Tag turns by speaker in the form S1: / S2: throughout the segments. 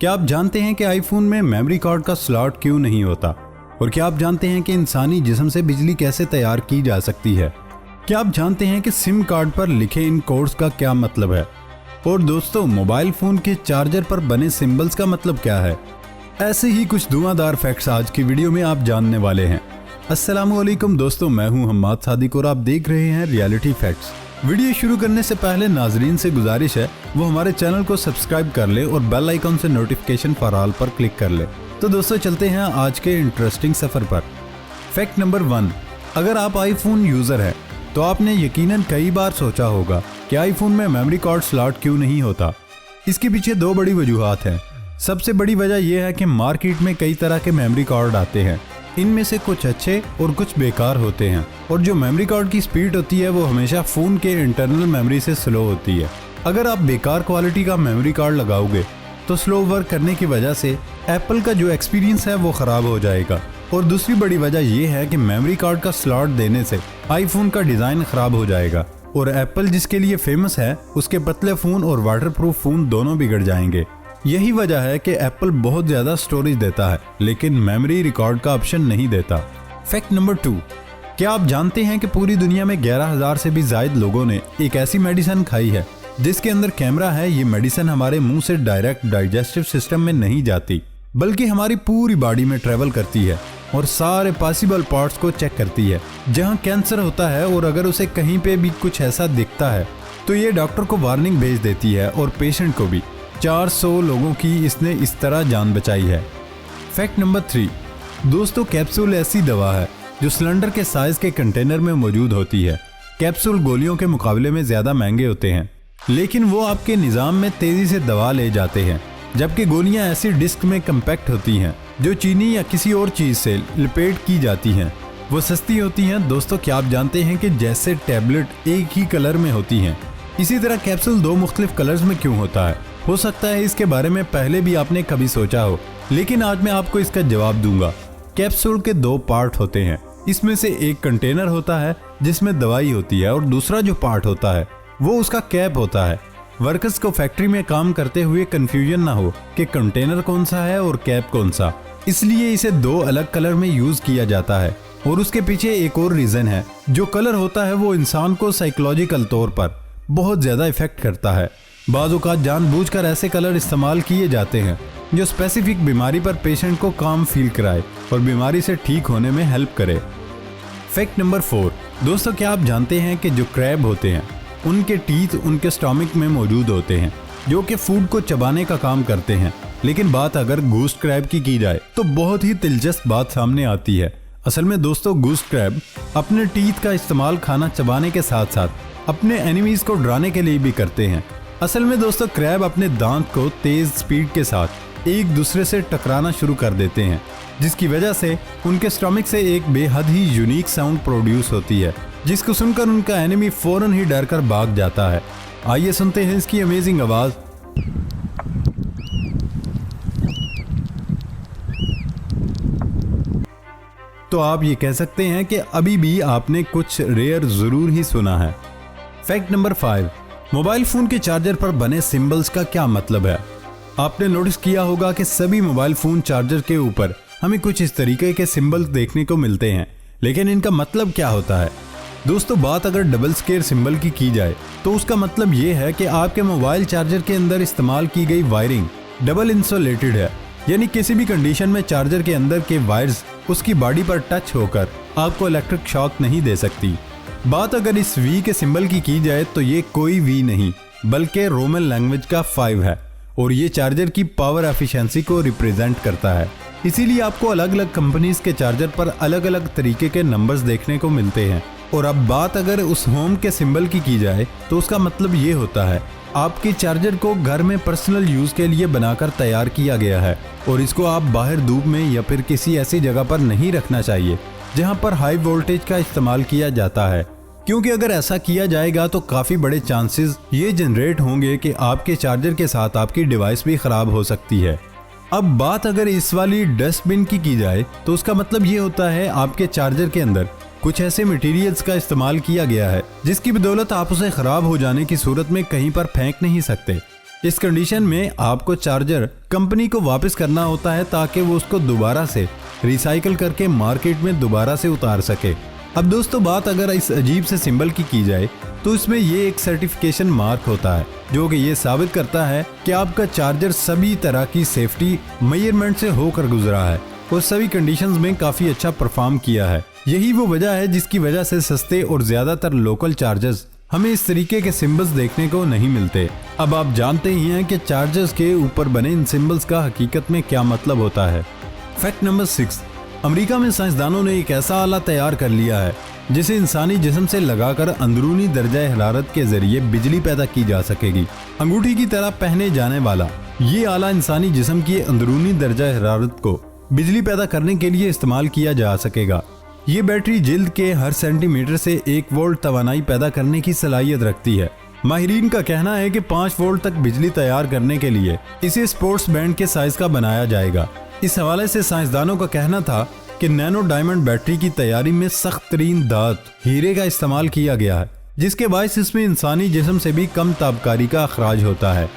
S1: क्या आप जानते हैं कि आईफोन में मेमोरी कार्ड का स्लॉट क्यों नहीं होता? और क्या आप जानते हैं कि इंसानी जिस्म से बिजली कैसे तैयार की जा सकती है? क्या आप जानते हैं कि सिम कार्ड पर लिखे इन कोड्स का क्या मतलब है? और दोस्तों, मोबाइल फोन के चार्जर पर बने सिंबल्स का मतलब क्या है? ऐसे ही कुछ धुआंधार फैक्ट्स आज की वीडियो में आप जानने वाले हैं। अस्सलामुअलैकुम दोस्तों, मैं हूं हम्माद सादिक और आप देख रहे हैं रियलिटी फैक्ट्स। वीडियो शुरू करने से पहले नाजरीन से गुजारिश है वो हमारे चैनल को सब्सक्राइब कर ले और बेल आइकन से नोटिफिकेशन फॉर ऑल पर क्लिक कर ले। तो दोस्तों, चलते हैं आज के इंटरेस्टिंग सफर पर। फैक्ट नंबर 1, अगर आप आईफोन यूजर हैं तो आपने यकीनन कई बार सोचा होगा कि आईफोन में मेमोरी कार्ड स्लॉट क्यों नहीं होता। इसके पीछे दो बड़ी वजूहात हैं। सबसे बड़ी वजह यह है कि मार्केट में कई तरह के मेमोरी कार्ड आते हैं। इनमें से कुछ अच्छे और कुछ बेकार होते हैं, और जो मेमोरी कार्ड की स्पीड होती है वो हमेशा फोन के इंटरनल मेमोरी से स्लो होती है। अगर आप बेकार क्वालिटी का मेमोरी कार्ड लगाओगे तो स्लो वर्क करने की वजह से एप्पल का जो एक्सपीरियंस है वो खराब हो जाएगा। और दूसरी बड़ी वजह यह है कि मेमोरी कार्ड का स्लॉट देने से आईफोन का डिजाइन खराब हो जाएगा, और एप्पल जिसके लिए फेमस है उसके पतले फोन और वाटरप्रूफ फोन दोनों बिगड़ जाएंगे। यही वजह है कि एप्पल बहुत ज्यादा स्टोरेज देता है लेकिन मेमोरी रिकॉर्ड का ऑप्शन नहीं देता। फैक्ट नंबर 2, क्या आप जानते हैं कि पूरी दुनिया में 11,000 से भी ज्यादा लोगों ने एक ऐसी मेडिसिन खाई है जिसके अंदर कैमरा है। ये मेडिसिन हमारे मुंह से डायरेक्ट डाइजेस्टिव सिस्टम में नहीं जाती बल्कि हमारी पूरी बॉडी में ट्रेवल करती है और सारे पॉसिबल पार्ट्स को चेक करती है जहां कैंसर होता है। और अगर उसे कहीं पे भी कुछ ऐसा दिखता है तो ये डॉक्टर को वार्निंग भेज देती है और पेशेंट को भी। 400 लोगों की इसने इस तरह जान बचाई है। फैक्ट नंबर 3, दोस्तों, कैप्सूल ऐसी दवा है जो सिलेंडर के साइज के कंटेनर में मौजूद होती है। कैप्सूल गोलियों के मुकाबले में ज्यादा महंगे होते हैं लेकिन वो आपके निजाम में तेजी से दवा ले जाते हैं, जबकि गोलियां ऐसी डिस्क में कंपैक्ट होती हैं जो चीनी या किसी और चीज से लिपेट की जाती हैं। वो सस्ती होती हैं। दोस्तों, क्या आप जानते हैं कि जैसे टैबलेट एक ही कलर में होती हैं, इसी तरह कैप्सूल दो मुख्तलिफ कलर्स में क्यों होता है? हो सकता है इसके बारे में पहले भी आपने कभी सोचा हो, लेकिन आज मैं आपको इसका जवाब दूंगा। कैप्सूल के दो पार्ट होते हैं। इसमें से एक कंटेनर होता है जिसमें दवाई होती है और दूसरा जो पार्ट होता है वो उसका कैप होता है। वर्कर्स को फैक्ट्री में काम करते हुए कंफ्यूजन ना हो कि कंटेनर कौन सा है और कैप कौन सा, इसलिए इसे दो अलग कलर में यूज किया जाता है। और उसके पीछे एक और रीजन है। जो कलर होता है वो इंसान को साइकोलॉजिकल तौर पर बहुत ज्यादा इफेक्ट करता है। बाज़ औक़ात जानबूझकर ऐसे कलर इस्तेमाल किए जाते हैं जो स्पेसिफिक बीमारी पर पेशेंट को काम फील कराए और बीमारी से ठीक होने में हेल्प करे। फैक्ट नंबर 4, दोस्तों, क्या आप जानते हैं कि जो क्रैब होते हैं उनके टीथ उनके स्टमक में मौजूद होते हैं जो कि फूड को चबाने का काम करते हैं। लेकिन बात अगर घूस्ट क्रैब की जाए तो बहुत ही दिलचस्प बात सामने आती है। असल में दोस्तों, घूस्ट क्रैब अपने टीथ का इस्तेमाल खाना चबाने के साथ साथ अपने एनिमीज को डराने के लिए भी करते हैं। असल में दोस्तों, क्रैब अपने दांत को तेज स्पीड के साथ एक दूसरे से टकराना शुरू कर देते हैं, जिसकी वजह से उनके स्टमक से एक बेहद ही यूनिक साउंड प्रोड्यूस होती है जिसको सुनकर उनका एनिमी फौरन ही डर कर भाग जाता है। आइए सुनते हैं इसकी अमेजिंग आवाज। तो आप ये कह सकते हैं कि अभी भी आपने कुछ रेयर जरूर ही सुना है। फैक्ट नंबर 5, मोबाइल फोन के चार्जर पर बने सिंबल्स का क्या मतलब है? आपने नोटिस किया होगा कि सभी मोबाइल फोन चार्जर के ऊपर हमें कुछ इस तरीके के सिंबल्स देखने को मिलते हैं, लेकिन इनका मतलब क्या होता है? दोस्तों, बात अगर डबल स्क्वायर सिंबल की जाए तो उसका मतलब ये है कि आपके मोबाइल चार्जर के अंदर इस्तेमाल की गई वायरिंग डबल इंसुलेटेड है, यानी किसी भी कंडीशन में चार्जर के अंदर के वायर्स उसकी बॉडी पर टच होकर आपको इलेक्ट्रिक शॉक नहीं दे सकती। बात अगर इस वी के सिंबल की जाए तो ये कोई वी नहीं बल्कि रोमन लैंग्वेज का 5 है और ये चार्जर की पावर एफिशिएंसी को रिप्रेजेंट करता है। इसीलिए आपको अलग अलग कंपनीज के चार्जर पर अलग अलग तरीके के नंबर्स देखने को मिलते हैं। और अब बात अगर उस होम के सिंबल की जाए तो उसका मतलब ये होता है आपके चार्जर को घर में पर्सनल यूज के लिए बनाकर तैयार किया गया है और इसको आप बाहर धूप में या फिर किसी ऐसी जगह पर नहीं रखना चाहिए जहां पर हाई वोल्टेज का इस्तेमाल किया जाता है, क्योंकि अगर ऐसा किया जाएगा तो काफी बड़े चांसेस ये जनरेट होंगे कि आपके चार्जर के साथ आपकी डिवाइस भी खराब हो सकती है। अब बात अगर इस वाली डस्टबिन की जाए तो उसका मतलब ये होता है आपके चार्जर के अंदर कुछ ऐसे मटेरियल्स का इस्तेमाल किया गया है जिसकी बदौलत आप उसे खराब हो जाने की सूरत में कहीं पर फेंक नहीं सकते। इस कंडीशन में आपको चार्जर कंपनी को वापस करना होता है ताकि वो उसको दोबारा से रिसाइकल करके मार्केट में दोबारा से उतार सके। अब दोस्तों बात अगर इस अजीब से सिंबल की जाए तो इसमें ये एक सर्टिफिकेशन मार्क होता है जो कि ये साबित करता है कि आपका चार्जर सभी तरह की सेफ्टी मेजरमेंट से होकर गुजरा है और सभी कंडीशंस में काफी अच्छा परफॉर्म किया है। यही वो वजह है जिसकी वजह से सस्ते और ज्यादातर लोकल चार्जर्स हमें इस तरीके के सिंबल्स देखने को नहीं मिलते। अब आप जानते ही हैं कि चार्जर्स के ऊपर बने इन सिंबल्स का हकीकत में क्या मतलब होता है। फैक्ट नंबर 6, अमेरिका में साइंसदानों ने एक ऐसा आला तैयार कर लिया है जिसे इंसानी जिस्म से लगाकर अंदरूनी दर्जा हरारत के जरिए बिजली पैदा की जा सकेगी। अंगूठी की तरह पहने जाने वाला ये आला इंसानी जिस्म की अंदरूनी दर्जा हरारत को बिजली पैदा करने के लिए इस्तेमाल किया जा सकेगा। ये बैटरी जिल्द के हर सेंटीमीटर से 1 वोल्ट तवानाई पैदा करने की सलाहियत रखती है। माहिरीन का कहना है कि 5 वोल्ट तक बिजली तैयार करने के लिए इसे स्पोर्ट्स बैंड के साइज का बनाया जाएगा। इस हवाले से साइंसदानों का कहना था कि नैनो डायमंड बैटरी की तैयारी में सख्त तरीन धात हीरे का इस्तेमाल किया गया है, जिसके बायस इसमें इंसानी जिस्म से भी कम ताबकारी का अखराज होता है।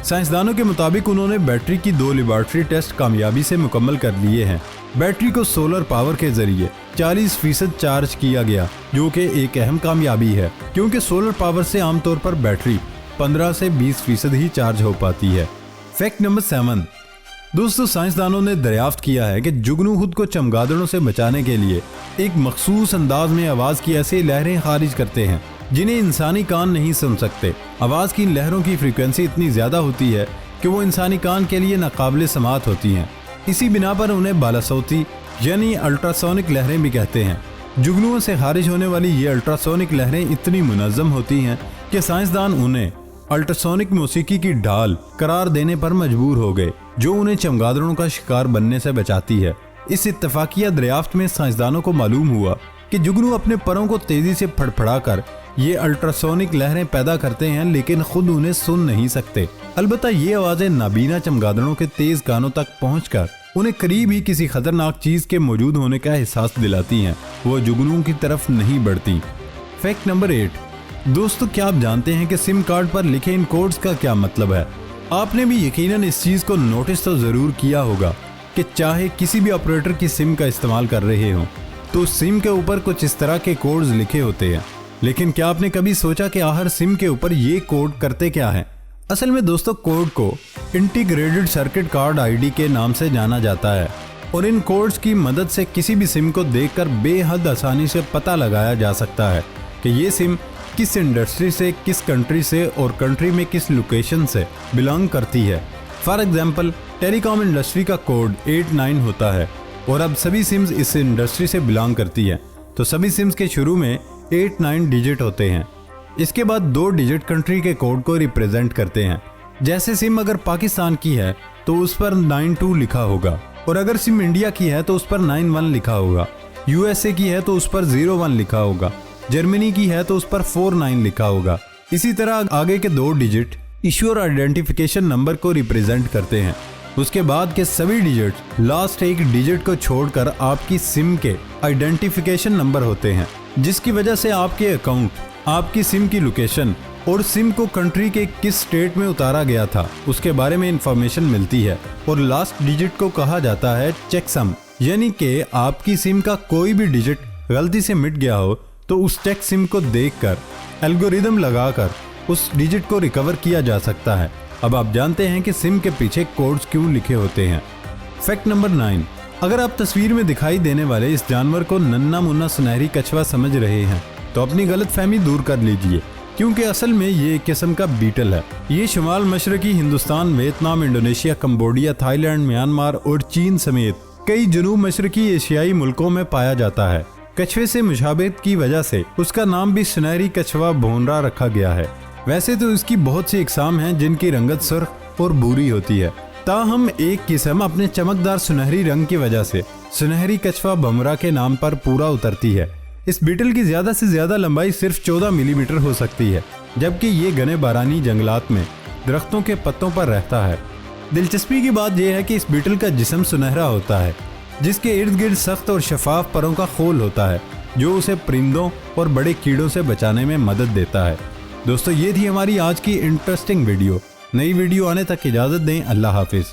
S1: साइंसदानों के मुताबिक उन्होंने बैटरी की 2 लेबॉर्ट्री टेस्ट कामयाबी से मुकम्मल कर लिए हैं। बैटरी को सोलर पावर के जरिए 40% चार्ज किया गया, जो कि एक अहम कामयाबी है क्योंकि सोलर पावर से आमतौर पर बैटरी 15 से 20% ही चार्ज हो पाती है। फैक्ट नंबर 7, दोस्तों साइंसदानों ने दरियाफ्त किया है कि जुगनू खुद को चमगादड़ों से बचाने के लिए एक मखसूस अंदाज में आवाज की ऐसी लहरें खारिज करते हैं जिन्हें इंसानी कान नहीं सुन सकते। आवाज की लहरों की फ्रीक्वेंसी इतनी ज्यादा होती है कि वो इंसानी कान के लिए नाकाबिले समात होती हैं। इसी बिना पर उन्हें बालासौती यानी अल्ट्रासोनिक लहरें भी कहते हैं। जुगनुओं से खारिज होने वाली ये अल्ट्रासोनिक लहरें इतनी मुनज़्ज़म होती हैं कि साइंसदान उन्हें अल्ट्रासोनिक मौसीकी की ढाल करार देने पर मजबूर हो गए, जो उन्हें चमगादड़ों का शिकार बनने से बचाती है। इस इत्तफाकिया दरियाफ्त में साइंसदानों को मालूम हुआ कि जुगनू अपने परों को तेजी से फड़फड़ाकर ये अल्ट्रासोनिक लहरें पैदा करते हैं, लेकिन खुद उन्हें सुन नहीं सकते। अलबत्ता ये आवाजें नाबीना चमगादड़ों के तेज कानों तक पहुंचकर उन्हें करीब ही किसी खतरनाक चीज के मौजूद होने का एहसास दिलाती हैं। वो जुगनुओं की तरफ नहीं बढ़ती। फैक्ट नंबर 8, दोस्तों क्या आप जानते हैं कि सिम कार्ड पर लिखे इन कोड्स का क्या मतलब है? आपने भी यकीनन इस चीज को नोटिस तो जरूर किया होगा कि चाहे किसी भी ऑपरेटर की सिम का इस्तेमाल कर रहे हो तो सिम के ऊपर कुछ इस तरह के कोड्स लिखे होते हैं। लेकिन क्या आपने कभी सोचा कि आखिर सिम के ऊपर ये कोड करते क्या है? असल में दोस्तों कोड को इंटीग्रेटेड सर्किट कार्ड आईडी के नाम से जाना जाता है और इन कोड्स की मदद से किसी भी सिम को देखकर बेहद आसानी से पता लगाया जा सकता है कि ये सिम किस इंडस्ट्री से, किस कंट्री से और कंट्री में किस लोकेशन से बिलोंग करती है। फॉर एग्जांपल टेलीकॉम इंडस्ट्री का कोड 89 होता है और अब सभी सिम्स इस इंडस्ट्री से बिलोंग करती है, तो सभी सिम्स के शुरू में 8-9 डिजिट होते हैं। इसके बाद 2 डिजिट कंट्री के कोड को रिप्रेजेंट करते हैं। जैसे सिम अगर पाकिस्तान की है तो उस पर 92 लिखा होगा और अगर सिम इंडिया की है तो उस पर 91 लिखा होगा। यूएसए की है तो उस पर 01 लिखा होगा। जर्मनी की है तो उस पर 49 लिखा होगा। इसी तरह आगे के 2 डिजिट इश्यूअर आइडेंटिफिकेशन नंबर को रिप्रेजेंट करते हैं। उसके बाद के सभी डिजिट लास्ट एक डिजिट को छोड़कर आपकी सिम के आइडेंटिफिकेशन नंबर होते हैं, जिसकी वजह से आपके अकाउंट, आपकी सिम की लोकेशन और सिम को कंट्री के किस स्टेट में उतारा गया था उसके बारे में इंफॉर्मेशन मिलती है। और लास्ट डिजिट को कहा जाता है चेकसम, यानी कि आपकी सिम का कोई भी डिजिट गलती से मिट गया हो तो उस चेक सिम को देखकर एल्गोरिदम लगाकर उस डिजिट को रिकवर किया जा सकता है। अब आप जानते हैं कि सिम के पीछे कोड्स क्यों लिखे होते हैं। फैक्ट नंबर 9, अगर आप तस्वीर में दिखाई देने वाले इस जानवर को नन्ना मुन्ना सुनहरी कछुआ समझ रहे हैं तो अपनी गलतफहमी दूर कर लीजिए, क्योंकि असल में ये एक किस्म का बीटल है। ये शुमाल मशरकी Hindustan, Vietnam, Indonesia, Cambodia, Thailand, Myanmar और चीन समेत कई जनूब मशरकी एशियाई मुल्कों में पाया जाता है। कछुए से मुशाबहत की वजह से उसका नाम भी सुनहरी कछुआ भोनरा रखा गया है। वैसे तो इसकी बहुत सी इकसाम हैं जिनकी रंगत सुर्ख और भूरी होती है, ताहम एक किस्म अपने चमकदार सुनहरी रंग की वजह से सुनहरी कछुआ भमरा के नाम पर पूरा उतरती है। इस बीटल की ज्यादा से ज्यादा लंबाई सिर्फ 14 मिलीमीटर हो सकती है, जबकि ये घने बारानी जंगलात में दरख्तों के पत्तों पर रहता है। दिलचस्पी की बात यह है कि इस बीटल का जिस्म सुनहरा होता है, जिसके इर्द गिर्द सख्त और शफाफ परों का खोल होता है, जो उसे परिंदों और बड़े कीड़ों से बचाने में मदद देता है। दोस्तों ये थी हमारी आज की इंटरेस्टिंग वीडियो। नई वीडियो आने तक इजाज़त दें। अल्लाह हाफिज़।